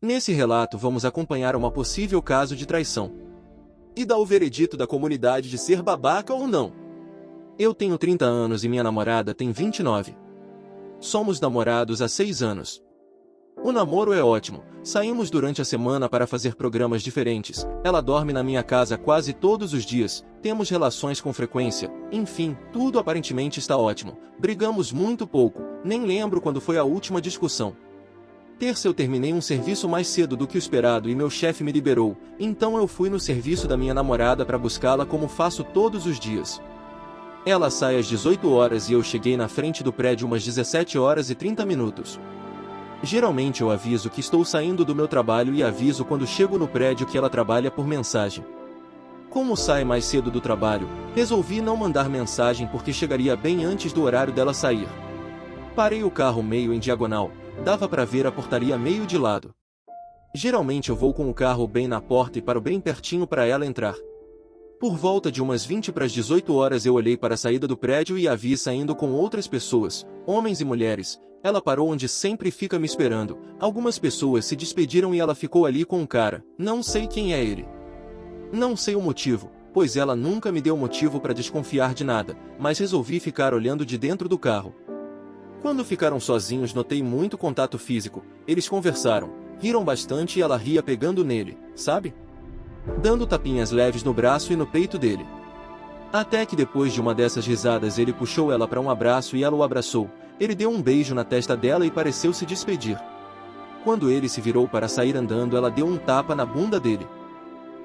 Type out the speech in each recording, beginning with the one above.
Nesse relato vamos acompanhar uma possível caso de traição. E dar o veredito da comunidade de ser babaca ou não. Eu tenho 30 anos e minha namorada tem 29. Somos namorados há 6 anos. O namoro é ótimo, saímos durante a semana para fazer programas diferentes, ela dorme na minha casa quase todos os dias, temos relações com frequência, enfim, tudo aparentemente está ótimo, brigamos muito pouco, nem lembro quando foi a última discussão. Terça eu terminei um serviço mais cedo do que o esperado e meu chefe me liberou, então eu fui no serviço da minha namorada para buscá-la como faço todos os dias. Ela sai às 18 horas e eu cheguei na frente do prédio umas 17 horas e 30 minutos. Geralmente eu aviso que estou saindo do meu trabalho e aviso quando chego no prédio que ela trabalha por mensagem. Como sai mais cedo do trabalho, resolvi não mandar mensagem porque chegaria bem antes do horário dela sair. Parei o carro meio em diagonal, dava para ver a portaria meio de lado. Geralmente eu vou com o carro bem na porta e paro bem pertinho para ela entrar. Por volta de umas 20 para as 18 horas eu olhei para a saída do prédio e a vi saindo com outras pessoas, homens e mulheres. Ela parou onde sempre fica me esperando. Algumas pessoas se despediram e ela ficou ali com um cara. Não sei quem é ele. Não sei o motivo, pois ela nunca me deu motivo para desconfiar de nada, mas resolvi ficar olhando de dentro do carro. Quando ficaram sozinhos notei muito contato físico. Eles conversaram, riram bastante e ela ria pegando nele, sabe? Dando tapinhas leves no braço e no peito dele. Até que depois de uma dessas risadas ele puxou ela para um abraço e ela o abraçou. Ele deu um beijo na testa dela e pareceu se despedir. Quando ele se virou para sair andando, ela deu um tapa na bunda dele.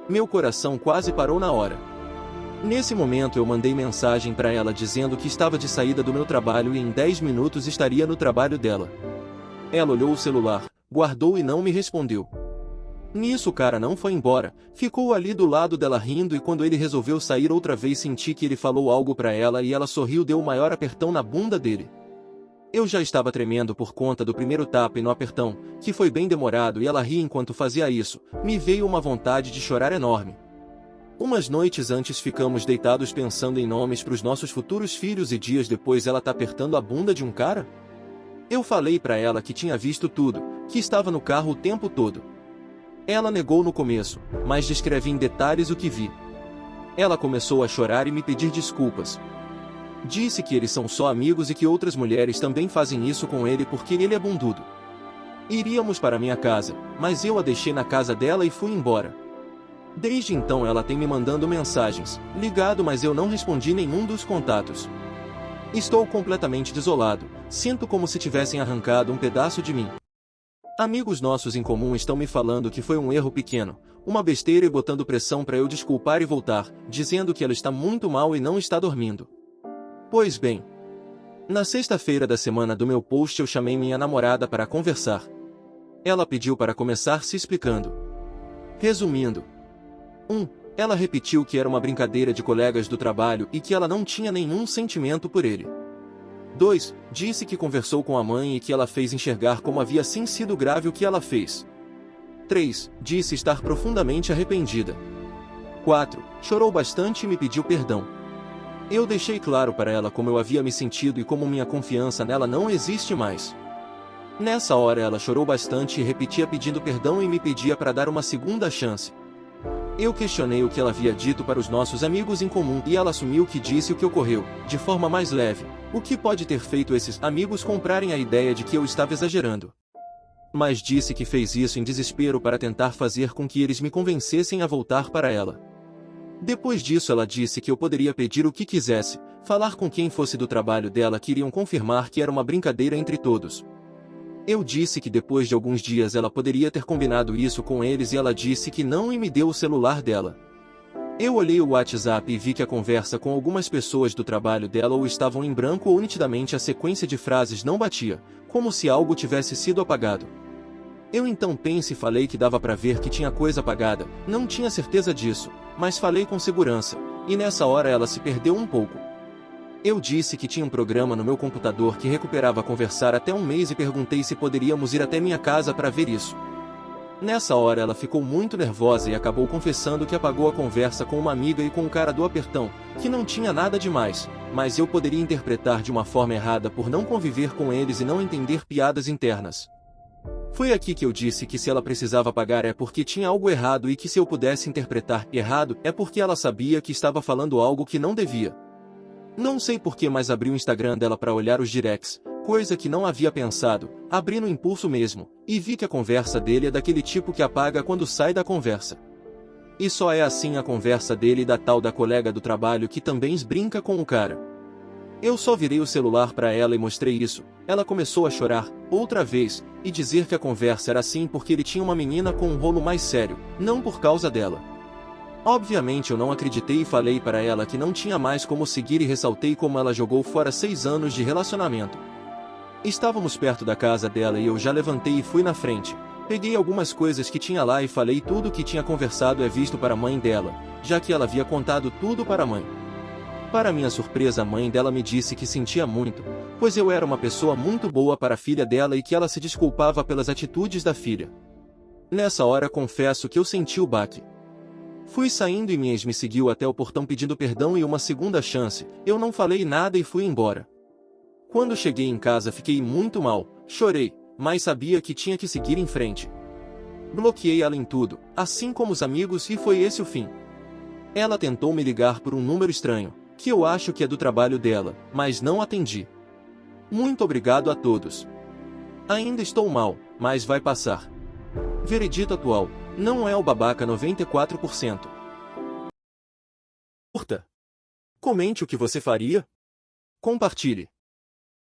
Meu coração quase parou na hora. Nesse momento eu mandei mensagem para ela dizendo que estava de saída do meu trabalho e em 10 minutos estaria no trabalho dela. Ela olhou o celular, guardou e não me respondeu. Nisso o cara não foi embora, ficou ali do lado dela rindo e quando ele resolveu sair outra vez senti que ele falou algo para ela e ela sorriu, deu o maior apertão na bunda dele. Eu já estava tremendo por conta do primeiro tapa e no apertão, que foi bem demorado e ela ria enquanto fazia isso, me veio uma vontade de chorar enorme. Umas noites antes ficamos deitados pensando em nomes para os nossos futuros filhos e dias depois ela tá apertando a bunda de um cara? Eu falei para ela que tinha visto tudo, que estava no carro o tempo todo. Ela negou no começo, mas descrevi em detalhes o que vi. Ela começou a chorar e me pedir desculpas. Disse que eles são só amigos e que outras mulheres também fazem isso com ele porque ele é bundudo. Iríamos para minha casa, mas eu a deixei na casa dela e fui embora. Desde então ela tem me mandando mensagens, ligado, mas eu não respondi nenhum dos contatos. Estou completamente desolado, sinto como se tivessem arrancado um pedaço de mim. Amigos nossos em comum estão me falando que foi um erro pequeno, uma besteira e botando pressão para eu desculpar e voltar, dizendo que ela está muito mal e não está dormindo. Pois bem, na sexta-feira da semana do meu post eu chamei minha namorada para conversar. Ela pediu para começar se explicando. Resumindo. 1. Ela repetiu que era uma brincadeira de colegas do trabalho e que ela não tinha nenhum sentimento por ele. 2. Disse que conversou com a mãe e que ela fez enxergar como havia sim sido grave o que ela fez. 3. Disse estar profundamente arrependida. 4. Chorou bastante e me pediu perdão. Eu deixei claro para ela como eu havia me sentido e como minha confiança nela não existe mais. Nessa hora ela chorou bastante e repetia pedindo perdão e me pedia para dar uma segunda chance. Eu questionei o que ela havia dito para os nossos amigos em comum e ela assumiu que disse o que ocorreu, de forma mais leve, o que pode ter feito esses amigos comprarem a ideia de que eu estava exagerando. Mas disse que fez isso em desespero para tentar fazer com que eles me convencessem a voltar para ela. Depois disso ela disse que eu poderia pedir o que quisesse, falar com quem fosse do trabalho dela que iriam confirmar que era uma brincadeira entre todos. Eu disse que depois de alguns dias ela poderia ter combinado isso com eles e ela disse que não e me deu o celular dela. Eu olhei o WhatsApp e vi que a conversa com algumas pessoas do trabalho dela ou estavam em branco ou nitidamente a sequência de frases não batia, como se algo tivesse sido apagado. Eu então pensei e falei que dava para ver que tinha coisa apagada, não tinha certeza disso, mas falei com segurança, e nessa hora ela se perdeu um pouco. Eu disse que tinha um programa no meu computador que recuperava conversar até um mês e perguntei se poderíamos ir até minha casa para ver isso. Nessa hora ela ficou muito nervosa e acabou confessando que apagou a conversa com uma amiga e com o cara do apertão, que não tinha nada demais, mas eu poderia interpretar de uma forma errada por não conviver com eles e não entender piadas internas. Foi aqui que eu disse que se ela precisava pagar é porque tinha algo errado e que se eu pudesse interpretar errado é porque ela sabia que estava falando algo que não devia. Não sei por que, mas abri o Instagram dela para olhar os directs, coisa que não havia pensado, abri no impulso mesmo, e vi que a conversa dele é daquele tipo que apaga quando sai da conversa. E só é assim a conversa dele e da tal da colega do trabalho que também brinca com o cara. Eu só virei o celular para ela e mostrei isso. Ela começou a chorar, outra vez, e dizer que a conversa era assim porque ele tinha uma menina com um rolo mais sério, não por causa dela. Obviamente eu não acreditei e falei para ela que não tinha mais como seguir e ressaltei como ela jogou fora 6 anos de relacionamento. Estávamos perto da casa dela e eu já levantei e fui na frente. Peguei algumas coisas que tinha lá e falei tudo o que tinha conversado é visto para a mãe dela, já que ela havia contado tudo para a mãe. Para minha surpresa, a mãe dela me disse que sentia muito, pois eu era uma pessoa muito boa para a filha dela e que ela se desculpava pelas atitudes da filha. Nessa hora confesso que eu senti o baque. Fui saindo e minha ex me seguiu até o portão pedindo perdão e uma segunda chance, eu não falei nada e fui embora. Quando cheguei em casa fiquei muito mal, chorei, mas sabia que tinha que seguir em frente. Bloqueei ela em tudo, assim como os amigos, e foi esse o fim. Ela tentou me ligar por um número estranho, que eu acho que é do trabalho dela, mas não atendi. Muito obrigado a todos. Ainda estou mal, mas vai passar. Veredito atual, não é o babaca 94%. Curta. Comente o que você faria. Compartilhe.